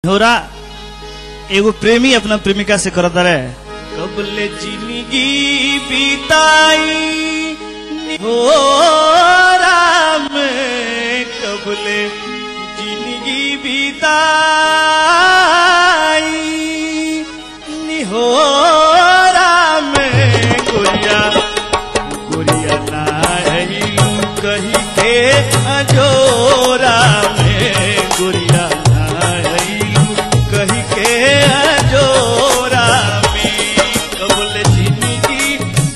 होरा एगो प्रेमी अपना प्रेमिका से करता रहे, कबले जिंदगी बिताई होरा में, कबले जिंदगी बिताई होरा में, गुड़िया गुड़िया नाई कही के अजोरा में, गुड़िया कही के अजोरा में, कबल जिंदगी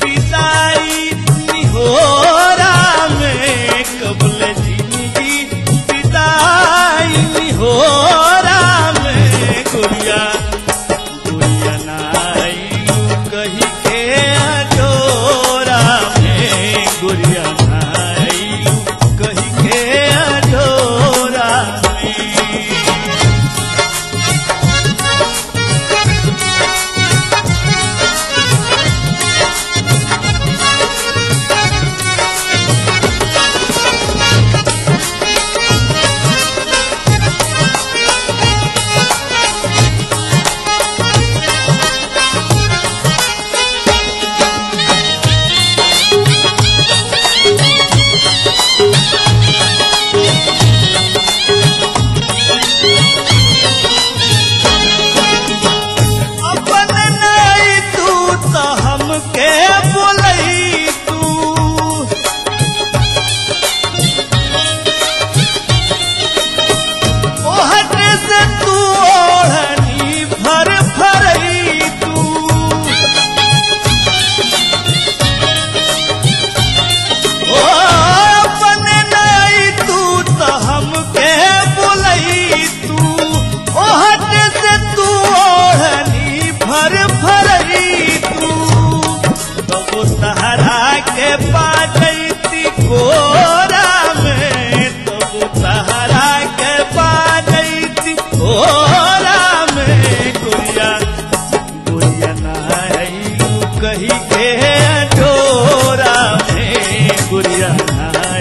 बिताई होरा में, कबल जिंदगी बिताई होरा में, गुड़िया गुड़िया नाई कही के अजोरा में, गुड़िया नाई कही के अजोरा में। कही के अजोरा में, गुड़िया नाई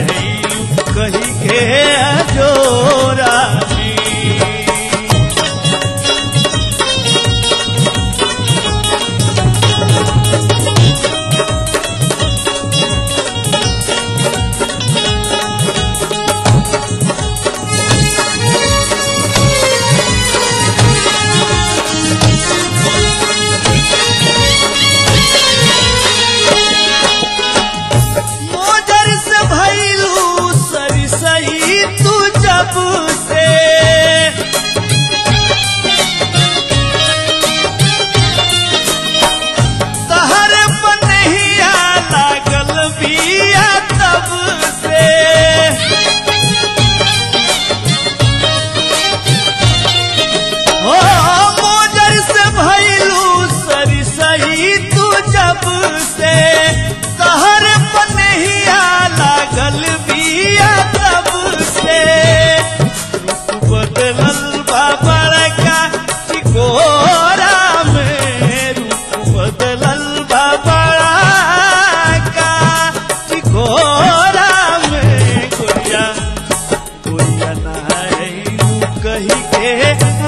कही के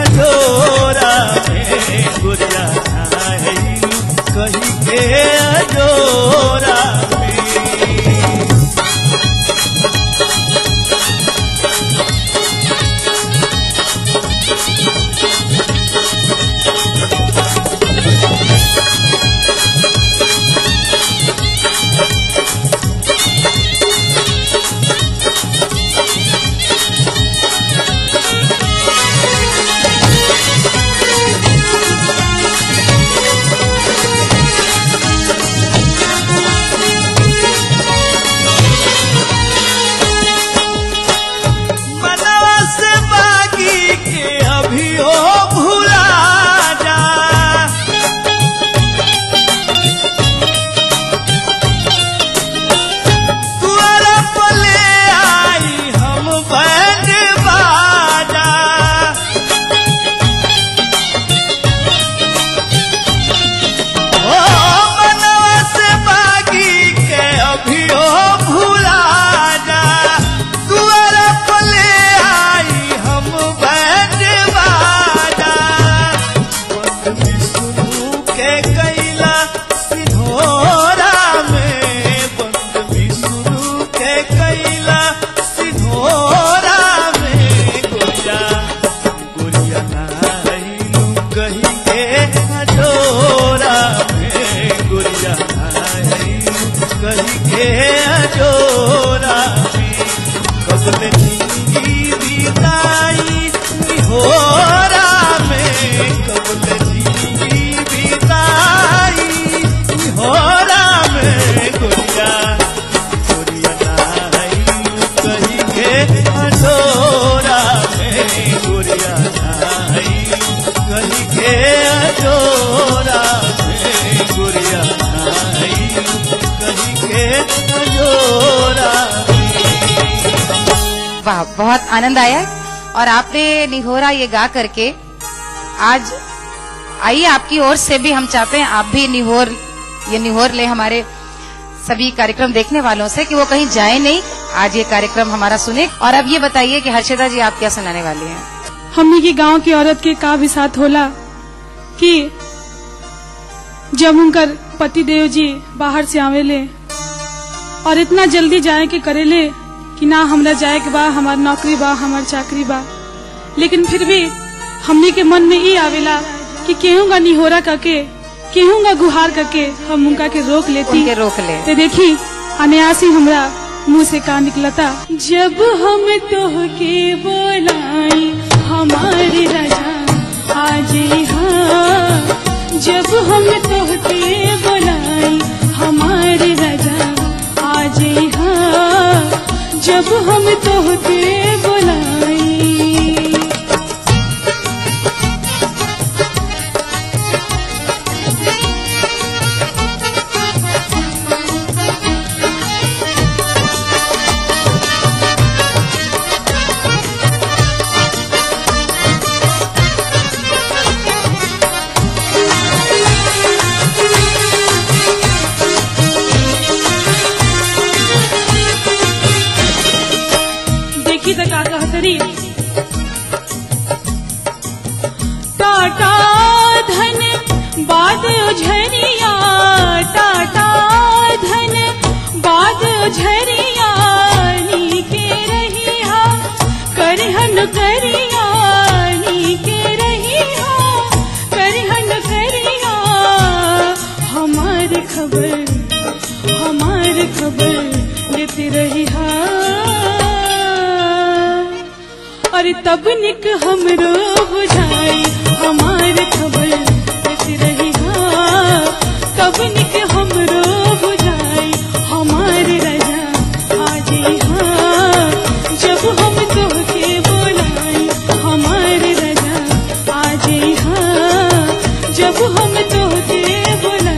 अजोरा में। कही के अजोरा में। बहुत आनंद आया और आपने निहोरा ये गा करके आज आइए आपकी ओर से भी हम चाहते हैं आप भी निहोर ले हमारे सभी कार्यक्रम देखने वालों से कि वो कहीं जाए नहीं, आज ये कार्यक्रम हमारा सुने। और अब ये बताइए कि हर्षिता जी आप क्या सुनाने वाली हैं? हमने की गांव की औरत के का भी साथ होला कि जब उनकर पति देव जी बाहर से आवेले और इतना जल्दी जाए के करेले कि ना हमरा जाए के बा, हमार नौकरी बा, हमार चाकरी बा, लेकिन फिर भी हमने के मन में ये आवेला कि केहूँगा निहोरा करके केहूँगा गुहार करके हम उनका के रोक लेती ते देखी अनायासी हमरा मुँह से का निकलता। जब हम तोहके बोलाई हमारे राजा आज हाँ, जब हम तोहके बोलाई हमारे राजा आज हाँ, जब हम तोहके बोलाई। टाटा धन बाद झरिया, टाटा धन बाद झरिया, नीके रहिया करहन करिया, नीके रहिया करहन करिया। हमार खबर लेते रहिया और तब निक हमरो बुझाई हमार खबर लेते रहिया, तब निक हमरो बुझाई हमार राजा आज हाँ, जब हम तोहके बोलाई हमार राजा आज हाँ, जब हम तोहके बोलाई।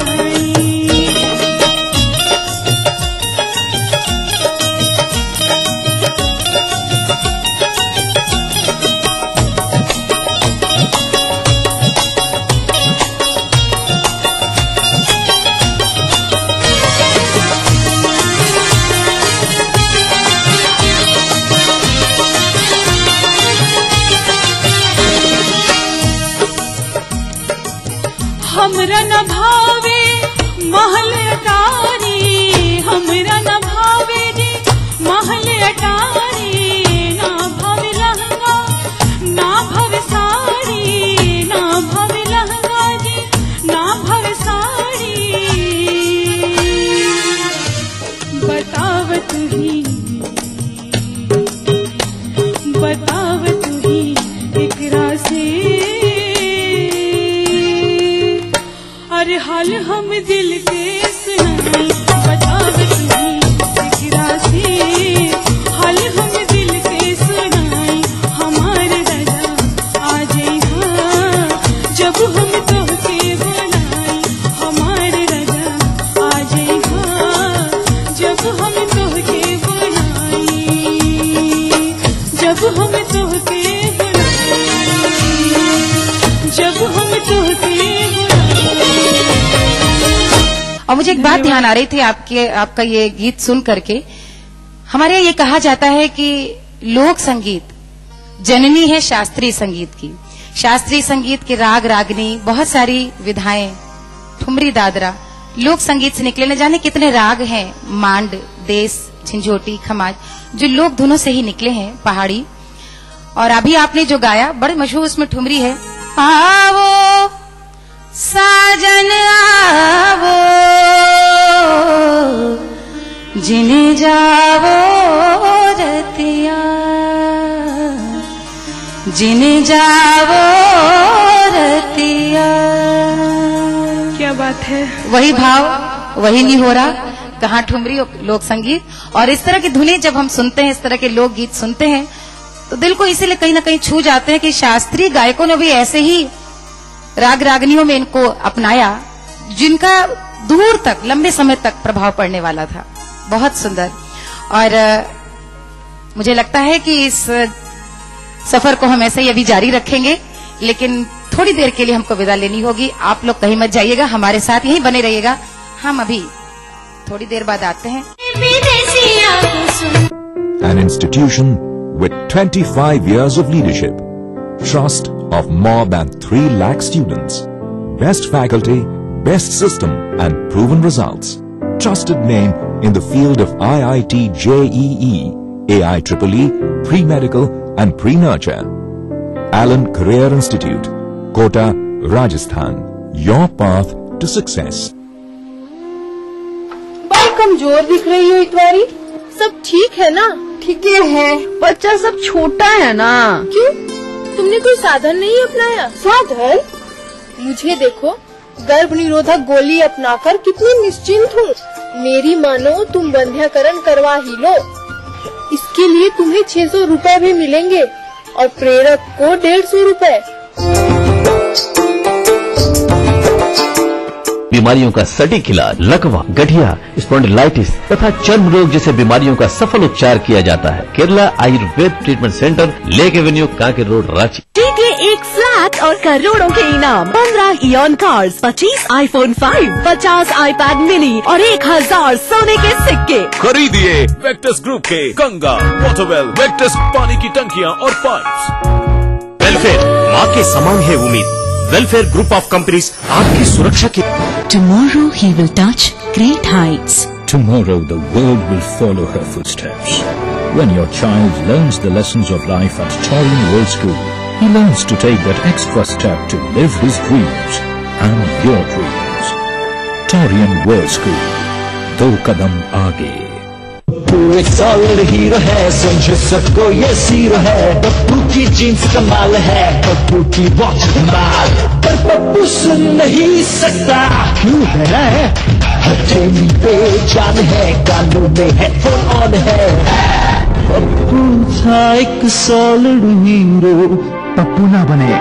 हमरा न भावे महल अटारी, हमरा न भावे रे महल अटारी, ना भावे लहंगा ना भावे साड़ी, ना भावे लहंगा रे ना भावे साड़ी। बताव तू ही एकरा से अरे हाल हम दिल के सुनाई, बताव तुम्ही एकरा से हाल हम दिल के सुनाई हमारे राजा आज हाँ, जब हम तोहके बोलाई हमारे राजा आज हाँ, जब हम तोहके बोलाई, जब हम तोहके बोलाई, जब हम तोहके। और मुझे एक बात ध्यान आ रही थी आपका ये गीत सुन करके। हमारे यहाँ ये कहा जाता है कि लोक संगीत जननी है शास्त्रीय संगीत की। शास्त्रीय संगीत के राग रागनी बहुत सारी विधाएं, ठुमरी दादरा लोक संगीत से निकले। न जाने कितने राग हैं, मांड, देश, झंझोटी, खमाज, जो लोक धुनों से ही निकले हैं, पहाड़ी। और अभी आपने जो गाया बड़े मशहूर उसमें ठुमरी है, आवो साजन आवो जिने जावो रतिया, जिने जावो रतिया। क्या बात है, वही भाव वही निहोरा, कहाँ ठुमरी लोक संगीत। और इस तरह की धुनें जब हम सुनते हैं, इस तरह के लोक गीत सुनते हैं तो दिल को इसीलिए कहीं ना कहीं छू जाते हैं कि शास्त्रीय गायकों ने भी ऐसे ही राग रागनियों में इनको अपनाया जिनका दूर तक लंबे समय तक प्रभाव पड़ने वाला था। बहुत सुंदर। और मुझे लगता है कि इस सफर को हम ऐसे ही अभी जारी रखेंगे, लेकिन थोड़ी देर के लिए हमको विदा लेनी होगी। आप लोग कहीं मत जाइएगा, हमारे साथ यहीं बने रहिएगा। हम अभी थोड़ी देर बाद आते हैं। An institution with 25 years of leadership, trust of more than 3 lakh students, best faculty, best system and proven results. Trusted name in the field of IIT JEE, AIEEE, pre-medical and pre-nurture. Allen Career Institute, Kota, Rajasthan. Your path to success. बड़ी कमजोर दिख रही हो इतवारी। सब ठीक है ना? ठीक है। बच्चा सब छोटा है ना? क्यों? तुमने कोई साधन नहीं अपनाया? साधन? मुझे देखो, गर्भ निरोधक गोली अपनाकर कितनी निश्चिंत हूँ। मेरी मानो तुम बंध्याकरण करवा ही लो। इसके लिए तुम्हें 600 रुपए भी मिलेंगे और प्रेरक को 150 रुपए। बीमारियों का सटीक इलाज, लकवा, गठिया, स्पॉन्डिलाइटिस तथा चर्म रोग जैसे बीमारियों का सफल उपचार किया जाता है। केरला आयुर्वेद ट्रीटमेंट सेंटर, लेक एवेन्यू, कांकेर रोड, रांची। के एक फ्लैट और करोड़ों के इनाम, 15 ion cars, 25 iPhone 5, 50 iPad mini और 1000 सोने के सिक्के। खरीदिए वेक्टस ग्रुप के गंगा, वाटरवेल, वेक्टस पानी की टंकियां और पाइप्स। वेलफेयर माँ के समान है उम्मीद। वेलफेयर ग्रुप ऑफ कंपनीज आपकी सुरक्षा की। Tomorrow he will touch great heights. Tomorrow the world will follow her footsteps. When your child learns the lessons of life at Taurian World School, he learns to take that extra step to live his dreams and your dreams. Taurian World School, 2 कदम आगे। पप्पू एक solid hero है, समझो सबको ये zero है। पप्पू की jeans कमाल है, पप्पू की वॉच कमाल, पर पप्पू सुन नहीं सकता क्यों है? हथेली पे जान है, कानों में हेडफोन ऑन है। पप्पू था एक सॉलिड हीरो। पप्पू ना बने।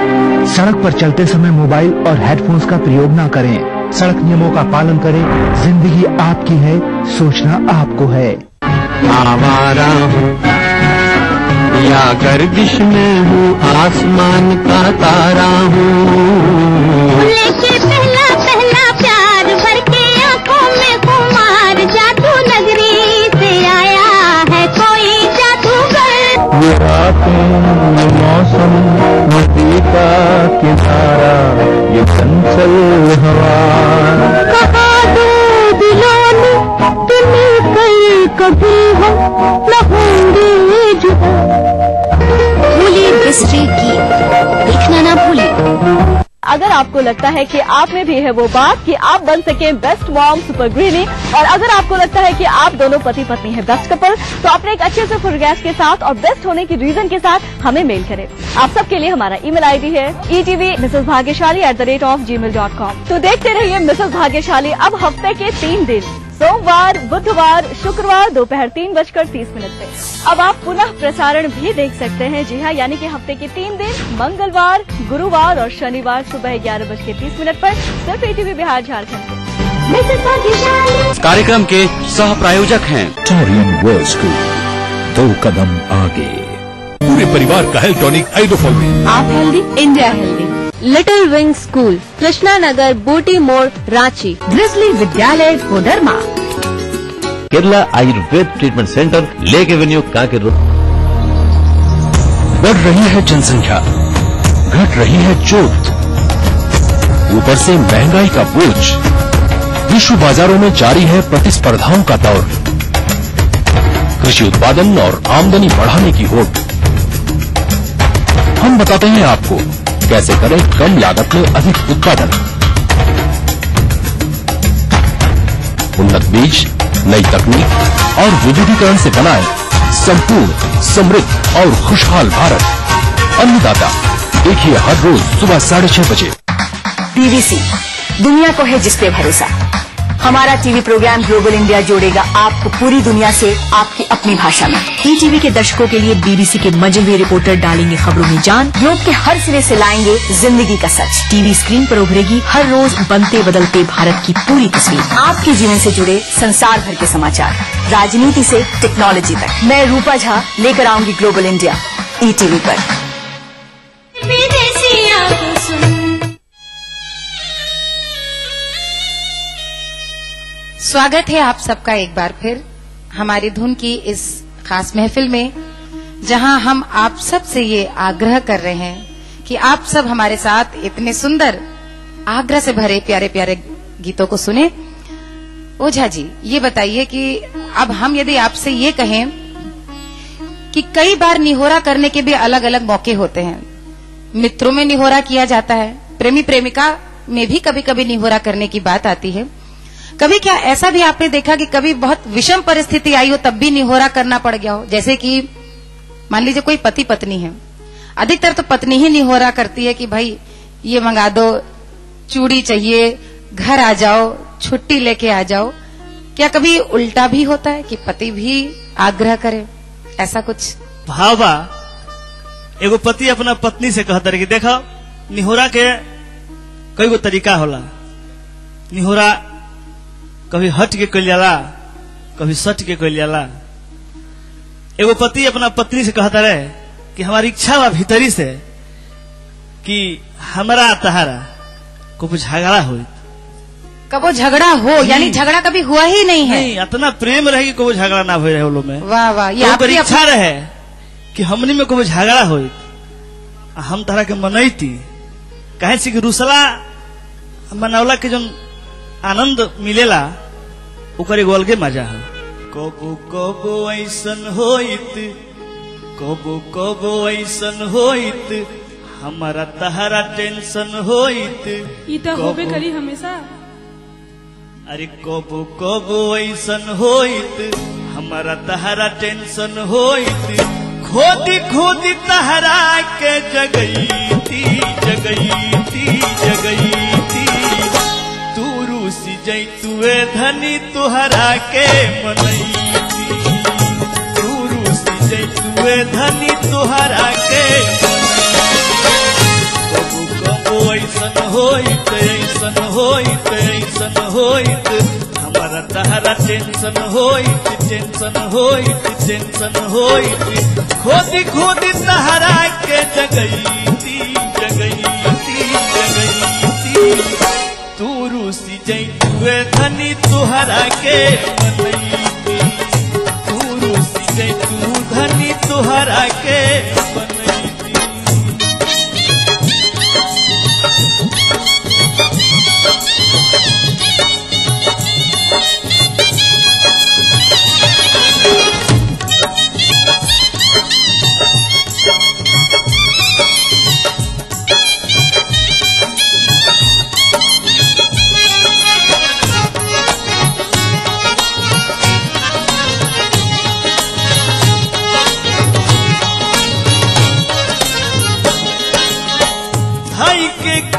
सड़क पर चलते समय मोबाइल और हेडफोन्स का प्रयोग ना करें। सड़क नियमों का पालन करें। जिंदगी आपकी है, सोचना आपको है। आवारा हूँ या गर्दिश में हूँ, आसमान का तारा हूँ। लेके पहला पहला प्यार भर के आँखों में कुमार, जादू नगरी से आया है कोई जादूगर। ये रातें, ये मौसम, नदी का किनारा, ये चंचल हवा। कहा दो दिलों ने तुम्हें कभी हम न होंगे जुदा। भूलिए बिस्ट्री की, देखना ना भूलिए। अगर आपको लगता है कि आप में भी है वो बात कि आप बन सके बेस्ट मॉम सुपर ग्रीनी, और अगर आपको लगता है कि आप दोनों पति पत्नी हैं बेस्ट कपल, तो अपने एक अच्छे से फोटोग्राफ के साथ और बेस्ट होने की रीजन के साथ हमें मेल करें। आप सबके लिए हमारा ईमेल आईडी है etv@gmail.com। तो देखते रहिए मिसेस भाग्यशाली अब हफ्ते के 3 दिन, सोमवार, बुधवार, शुक्रवार दोपहर 3:30 पे। अब आप पुनः प्रसारण भी देख सकते हैं। जी हाँ, यानी कि हफ्ते के 3 दिन, मंगलवार, गुरुवार और शनिवार सुबह 11:30 पर सिर्फ ETV बिहार झारखंड। इस कार्यक्रम के सह प्रायोजक हैं Taurian World School, 2 कदम आगे। पूरे परिवार का हेल्थ टॉनिक आइडोफॉल में। आप healthy, India healthy. Little wing school, Krishna Nagar, बूटी मोड़, रांची। ग्रिजली विद्यालय, Koderma. Kerala Ayurveda treatment centre, लेक एवेन्यू, कांकेर रोड। बढ़ रही है जनसंख्या, घट रही है जोत, ऊपर से महंगाई का बोझ। विश्व बाजारों में जारी है प्रतिस्पर्धाओं का दौर। कृषि उत्पादन और आमदनी बढ़ाने की होड़। हम बताते हैं आपको कैसे करें कम लागत में अधिक उत्पादन। उन्नत बीज, नई तकनीक और विविधीकरण से बनाए संपूर्ण, समृद्ध और खुशहाल भारत। अन्नदाता देखिए हर रोज सुबह 6:30 बजे। PVC, दुनिया को है जिस पे भरोसा। हमारा टीवी प्रोग्राम ग्लोबल इंडिया जोड़ेगा आपको पूरी दुनिया से आपकी अपनी भाषा में। ईटीवी के दर्शकों के लिए बीबीसी के मजे हुए रिपोर्टर डालेंगे खबरों में जान। ग्लोब के हर सिरे से लाएंगे जिंदगी का सच। टीवी स्क्रीन पर उभरेगी हर रोज बनते बदलते भारत की पूरी तस्वीर। आपके जीवन से जुड़े संसार भर के समाचार, राजनीति से टेक्नोलॉजी तक। मैं रूपा झा लेकर आऊंगी ग्लोबल इंडिया ईटीवी पर। स्वागत है आप सबका एक बार फिर हमारी धुन की इस खास महफिल में, जहां हम आप सब से ये आग्रह कर रहे हैं कि आप सब हमारे साथ इतने सुंदर आग्रह से भरे प्यारे प्यारे गीतों को सुने। ओझा जी, ये बताइए कि अब हम यदि आपसे ये कहें कि कई बार निहोरा करने के भी अलग अलग मौके होते हैं। मित्रों में निहोरा किया जाता है, प्रेमी प्रेमिका में भी कभी कभी निहोरा करने की बात आती है। कभी क्या ऐसा भी आपने देखा कि कभी बहुत विषम परिस्थिति आई हो तब भी निहोरा करना पड़ गया हो? जैसे कि मान लीजिए कोई पति पत्नी है, अधिकतर तो पत्नी ही निहोरा करती है कि भाई ये मंगा दो, चूड़ी चाहिए, घर आ जाओ, छुट्टी लेके आ जाओ। क्या कभी उल्टा भी होता है कि पति भी आग्रह करे? ऐसा कुछ भावा एगो पति अपना पत्नी से कहता रहे कि देखो निहोरा के कई गो तरीका होला। निहोरा कभी हट के कइल जाला, कभी सट के कइल जाला। एगो पति अपना पत्नी से कहता रहे कि हमारी इच्छा बा भीतरी से कि हमारा तहारा को झगड़ा हो। कबो झगड़ा हो यानी झगड़ा कभी हुआ ही नहीं है? नहीं, इतना प्रेम रहे कि कोई झगड़ा ना हो रहे वो लोग में। वाह वाह, ये आपकी इच्छा रहे कि हमनी में कोई झगड़ा हो, हम तरह के मनैती कहे कि रुसला मनौला के जो आनंद मिलेला ओकर एगो अलगे मजा है। कबो कबो ऐसन होइत, कबो कबो ऐसन होइत, हमारा तहरा टेंशन होइत। ई तो होबे करी हमेशा। अरे कबो कबो ऐसन होइत, हमारा तहरा टेंशन होइत। खोदी खोदी तहरा के जगईती जगईती जगईती। तू रूसी जैतुए धनी तुहरा के मनईती। तू रूसी जैतुए धनी तुहरा के। कबो कबो ऐसन होइत, ऐसन होइत, ऐसन होइत, हमारा तहरा टेंशन होइत, टेंशन होइत, टेंशन होइत। खोदी खोदी तहरा के जगईती जगईती जगईती। तू रूसी जैतुए धनी तुहरा के मनईती। तू रूसी जैतू धनी तुहरा के मनईती।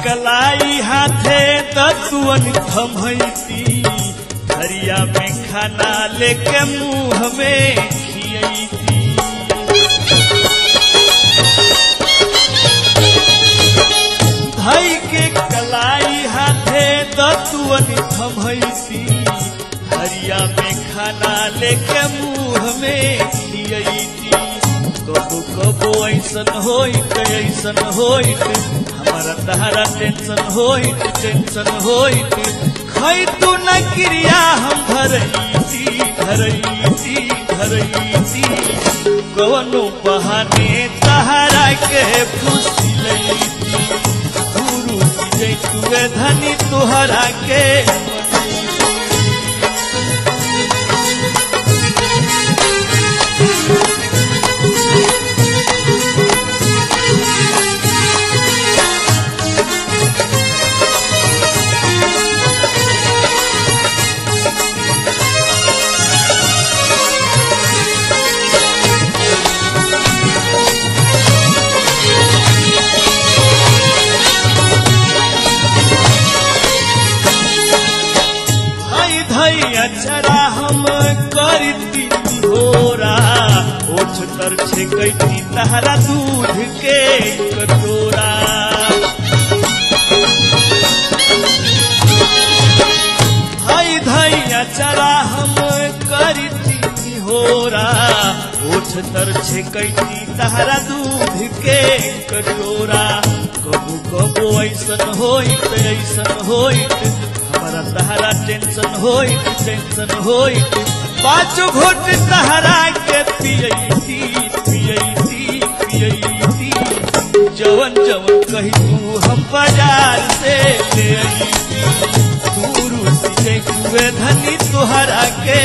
कलाई हाथे दतुअन थमैती। हरिया में खाना लेके मुंह में खियैती। धई के कलाई हाथे दतुअन थमैती। हरिया में खाना लेके मुंह में खियैती। कबो कबो ऐसन होइत, ऐसन होइत, हमारा तहरा टेंशन होइत, टेंशन होइत। खै तू न क्रिया हम धरैती धरैती धरैती। कवनो बहाने तहरा के फुसिलैती। गुरु जैतुए धनी तुहरा के। तहरा दूध के कटोरा। हाय धैया चरा हम करती होरा, ओठ तर छेकैती तहरा दूध के कटोरा। कबू कबू ऐसन होइत हमारा तहरा टेंशन होइत पाँच घोट तहरा के पियती जवन जवन कही तू हम बाजार से ले अइती। तू रूसी हुए धनी तुहरा के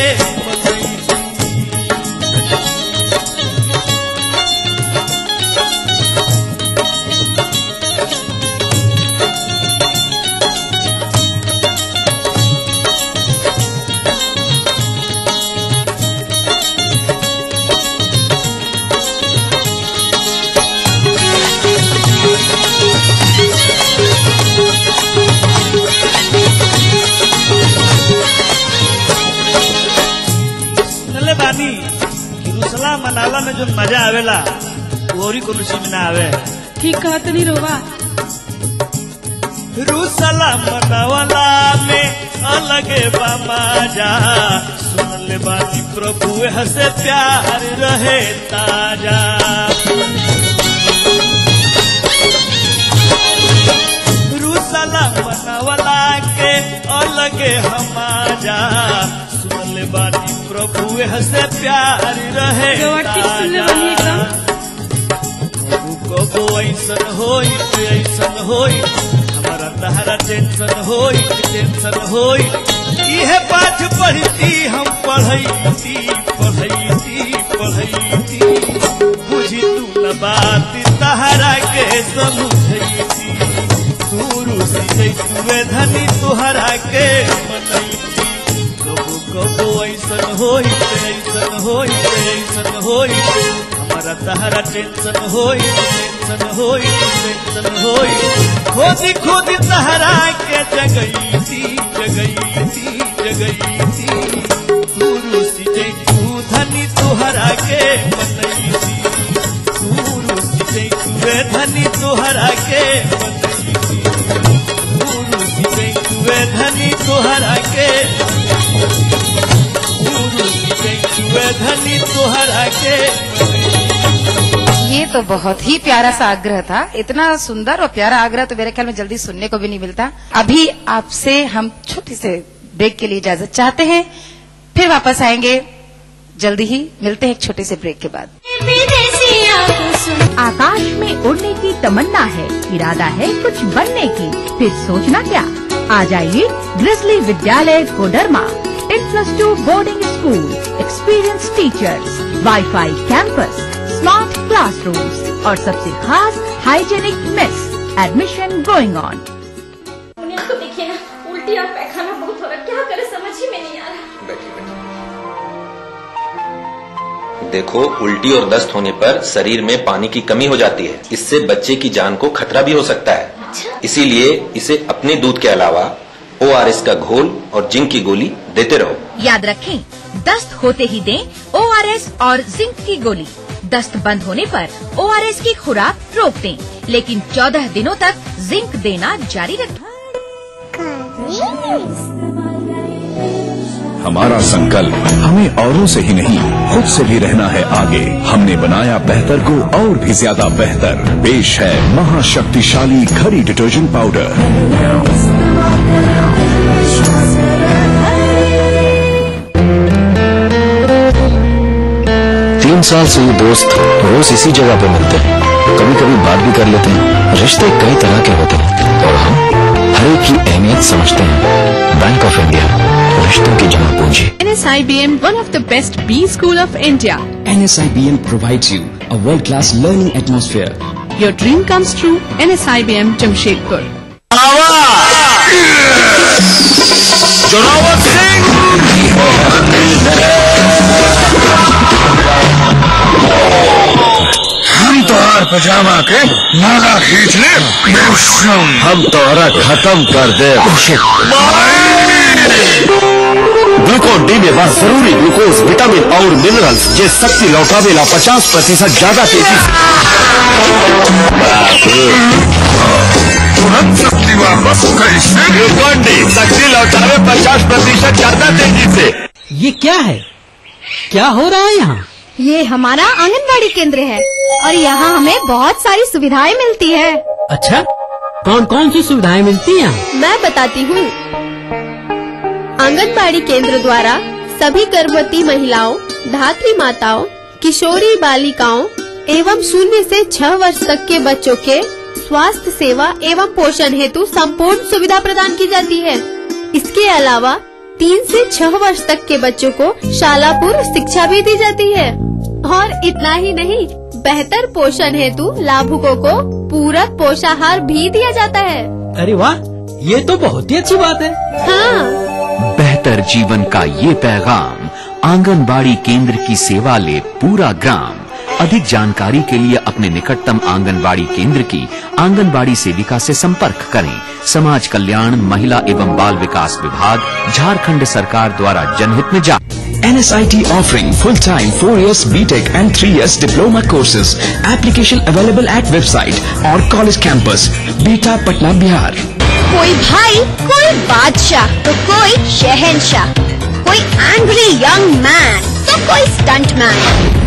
रुसला मनाला में जो मजा आवेला और कोनो चीज ना आवे। ठीक कहत नहीं रोवा। रुसला मनावला में अलगे बा मजा, सुन ले बानी प्रभु हसे प्यार रहे ताजा। रुसला मनावला के अलगे हमाजा, सुन ले बानी प्रभु हसे प्यार रहे ताजा। कबो ऐसन होइत हमारा तहरा टेंशन होइत इहे पाठ पढ़ती हम पढ़ैती बुझी तू न बात तहरा के समझैती। तू रूसी जैतुए धनी तुहरा के मनैती। कबो ऐसन होइत हमारा तहरा टेंशन होइत खोदी तहरा के जगैती। तू रूसी जैतू धनी तुहरा के मनैती। तू रूसी जैतुए धनी तुहरा के मनैती। तू रूसी जैतुए धनी तुहरा के धनी तुहरा के। ये तो बहुत ही प्यारा सा आग्रह था। इतना सुंदर और प्यारा आग्रह तो मेरे ख्याल में जल्दी सुनने को भी नहीं मिलता। अभी आपसे हम छोटे से ब्रेक के लिए इजाजत चाहते हैं, फिर वापस आएंगे जल्दी ही। मिलते हैं एक छोटे से ब्रेक के बाद। आकाश में उड़ने की तमन्ना है, इरादा है कुछ बनने की, फिर सोचना क्या। आ जाइए ग्रिजली विद्यालय Koderma. 10+2 boarding school, experience teachers, wifi campus, smart classrooms और सबसे खास hygienic mess. Admission going on. तो देखिए ना, उल्टी और पैखाना बहुत हो रहा, क्या करे समझ ही में नहीं आ रहा। देखो, उल्टी और दस्त होने पर शरीर में पानी की कमी हो जाती है। इससे बच्चे की जान को खतरा भी हो सकता है। अच्छा? इसीलिए इसे अपने दूध के अलावा ORS का घोल और जिंक की गोली देते रहो। याद रखें, दस्त होते ही दें ORS और जिंक की गोली। दस्त बंद होने पर ORS की खुराक रोक दें, लेकिन 14 दिनों तक जिंक देना जारी रखें। हमारा संकल्प हमें औरों से ही नहीं, खुद से भी रहना है आगे। हमने बनाया बेहतर को और भी ज्यादा बेहतर। पेश है महाशक्तिशाली घड़ी डिटर्जेंट पाउडर। 3 साल से ये दोस्त रोज इसी जगह पे मिलते हैं, कभी कभी बात भी कर लेते हैं। रिश्ते कई तरह के होते हैं और हम हर एक की अहमियत समझते हैं। बैंक ऑफ इंडिया, रिश्तों की जमा पूंजी। NSIBM, one of the best B school of India. NSIBM provides you a world-class learning atmosphere. Your dream comes true. NSIBM Jamshedpur. Zorawar Singh, हम तोहर पजामा के नाला खींच ले, हम तोहरा खत्म कर दे। ग्लूकोन डी में वह जरूरी ग्लूकोज, विटामिन और मिनरल्स ये शक्ति लौटावेला 50% ज्यादा तेजी तुरंत शक्ति वापस कैसे? ग्लूकोन डी शक्ति लौटावे 50% ज्यादा तेजी से। ये क्या है? क्या हो रहा है यहाँ? ये हमारा आंगनबाड़ी केंद्र है और यहाँ हमें बहुत सारी सुविधाएं मिलती है। अच्छा, कौन कौन सी सुविधाएं मिलती हैं? मैं बताती हूँ। आंगनबाड़ी केंद्र द्वारा सभी गर्भवती महिलाओं, धात्री माताओं, किशोरी बालिकाओं एवं 0 से 6 वर्ष तक के बच्चों के स्वास्थ्य सेवा एवं पोषण हेतु संपूर्ण सुविधा प्रदान की जाती है। इसके अलावा 3 से 6 वर्ष तक के बच्चों को शाला पूर्व शिक्षा भी दी जाती है और इतना ही नहीं, बेहतर पोषण हेतु लाभुकों को पूरक पोषाहार भी दिया जाता है। अरे वाह, ये तो बहुत ही अच्छी बात है। हाँ। बेहतर जीवन का ये पैगाम, आंगनबाड़ी केंद्र की सेवा ले पूरा ग्राम। अधिक जानकारी के लिए अपने निकटतम आंगनबाड़ी केंद्र की आंगनबाड़ी सेविका से संपर्क करें। समाज कल्याण, महिला एवं बाल विकास विभाग, झारखंड सरकार द्वारा जनहित में जारी। NSIT offering full-time 4 years BTech and 3 years diploma courses. Application available at website or college campus. Beta Patna Bihar. कोई भाई, कोई बादशाह तो कोई शहंशाह, कोई एंग्री यंग मैन तो कोई स्टंट मैन,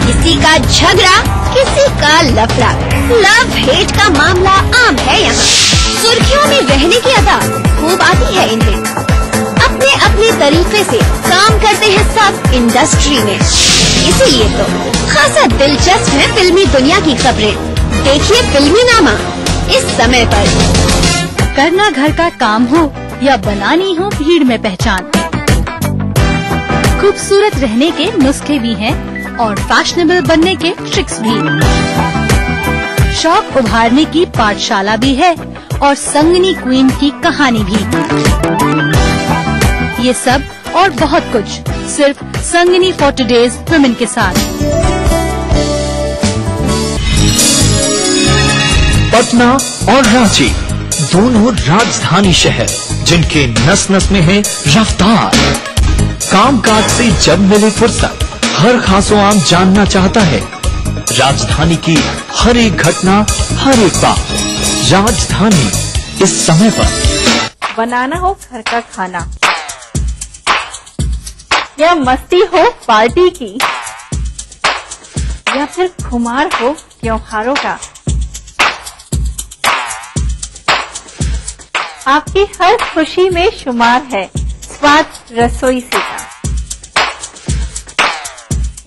किसी का झगड़ा किसी का लफड़ा, लव हेट का मामला आम है यहाँ। सुर्खियों में रहने की अदा खूब आती है इन्हें। अपने अपने तरीके से काम करते हैं सब इंडस्ट्री में, इसीलिए तो खासा दिलचस्प है फिल्मी दुनिया की खबरें। देखिए फिल्मी नामा इस समय पर। करना घर का काम हो या बनानी हो भीड़ में पहचान, खूबसूरत रहने के नुस्खे भी हैं और फैशनेबल बनने के ट्रिक्स भी। शौक उभारने की पाठशाला भी है और संगनी क्वीन की कहानी भी। ये सब और बहुत कुछ सिर्फ संगनी फॉर टुडेज वुमेन के साथ। पटना और रांची दोनों राजधानी शहर, जिनके नस नस में है रफ्तार। कामकाज से जब मिले फुर्सत, हर खासो आम जानना चाहता है राजधानी की हर एक घटना, हर एक बात। राजधानी इस समय पर। बनाना हो घर का खाना या मस्ती हो पार्टी की या फिर खुमार हो त्योहारों का, आपकी हर खुशी में शुमार है स्वाद रसोई से का।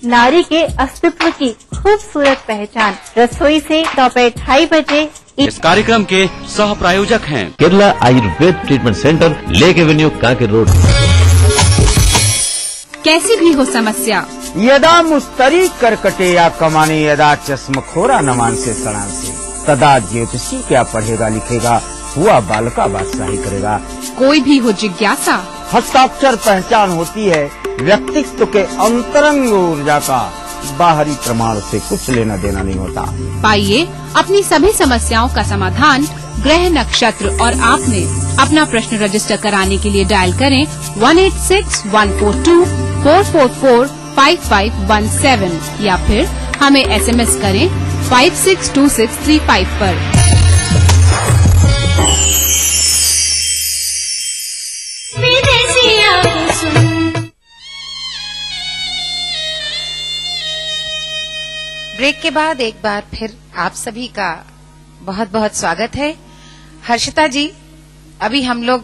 नारी के अस्तित्व की खूबसूरत पहचान रसोई से दोपहर 2:30 बजे। इस कार्यक्रम के सह प्रायोजक हैं केरला आयुर्वेद ट्रीटमेंट सेंटर, लेक एवेन्यू, कांकेर रोड। कैसी भी हो समस्या, यदा मुस्तरी करकटे या कमाने, यदा चश्मखोरा नमान से सड़ान से, तदा ज्योतिषी क्या पढ़ेगा लिखेगा, हुआ बालका बादशाही करेगा। कोई भी हो जिज्ञासा, हस्ताक्षर पहचान होती है व्यक्तित्व के अंतरंग ऊर्जा का, बाहरी प्रमाण से कुछ लेना देना नहीं होता। पाइए अपनी सभी समस्याओं का समाधान ग्रह नक्षत्र और आपने अपना प्रश्न रजिस्टर कराने के लिए डायल करें 186142444517 या फिर हमें SMS करें 562635 पर। ब्रेक के बाद एक बार फिर आप सभी का बहुत बहुत स्वागत है। हर्षिता जी, अभी हम लोग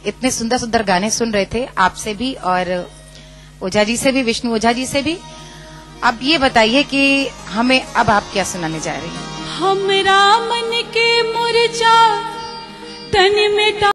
इतने सुंदर सुंदर गाने सुन रहे थे आपसे भी और ओझा जी से भी, विष्णु ओझा जी से भी। अब ये बताइए कि हमें अब आप क्या सुनाने जा रही हैं? हमरा मन के मुरझा तन में